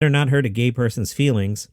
They're not hurt a gay person's feelings.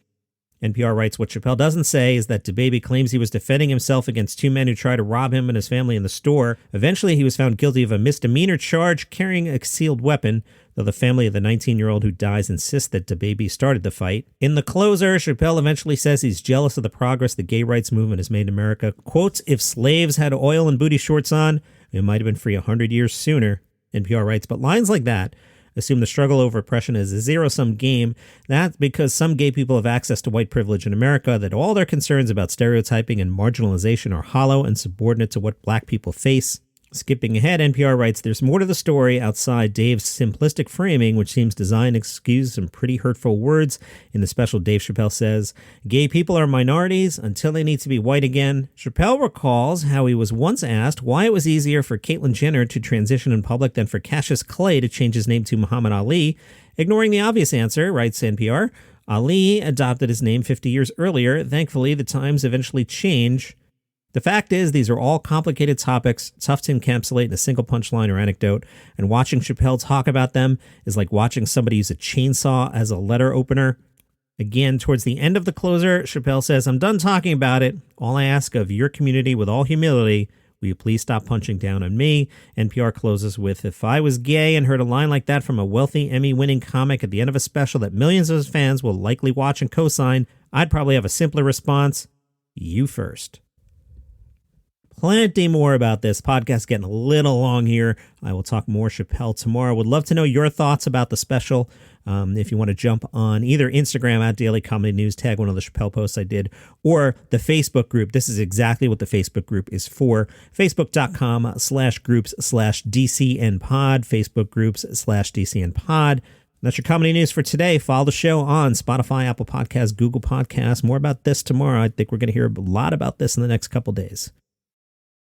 NPR writes, what Chappelle doesn't say is that DeBaby claims he was defending himself against two men who tried to rob him and his family in the store. Eventually, he was found guilty of a misdemeanor charge carrying a concealed weapon, though the family of the 19-year-old who dies insists that DeBaby started the fight. In the closer, Chappelle eventually says he's jealous of the progress the gay rights movement has made in America. Quotes, if slaves had oil and booty shorts on, it might have been free 100 years sooner, NPR writes. But lines like that assume the struggle over oppression is a zero-sum game. That's because some gay people have access to white privilege in America, that all their concerns about stereotyping and marginalization are hollow and subordinate to what black people face. Skipping ahead, NPR writes, there's more to the story outside Dave's simplistic framing, which seems designed to excuse some pretty hurtful words. In the special, Dave Chappelle says, gay people are minorities until they need to be white again. Chappelle recalls how he was once asked why it was easier for Caitlyn Jenner to transition in public than for Cassius Clay to change his name to Muhammad Ali. Ignoring the obvious answer, writes NPR, Ali adopted his name 50 years earlier. Thankfully, the times eventually change. The fact is, these are all complicated topics, tough to encapsulate in a single punchline or anecdote, and watching Chappelle talk about them is like watching somebody use a chainsaw as a letter opener. Again, towards the end of the closer, Chappelle says, I'm done talking about it. All I ask of your community with all humility, will you please stop punching down on me? NPR closes with, if I was gay and heard a line like that from a wealthy Emmy-winning comic at the end of a special that millions of his fans will likely watch and co-sign, I'd probably have a simpler response. You first. Plenty more about this. Podcast getting a little long here. I will talk more Chappelle tomorrow. Would love to know your thoughts about the special. If you want to jump on either Instagram at Daily Comedy News, tag one of the Chappelle posts I did, or the Facebook group. This is exactly what the Facebook group is for. Facebook.com/groups/DCNpod. Facebook groups/DCNpod. That's your comedy news for today. Follow the show on Spotify, Apple Podcasts, Google Podcasts. More about this tomorrow. I think we're going to hear a lot about this in the next couple days.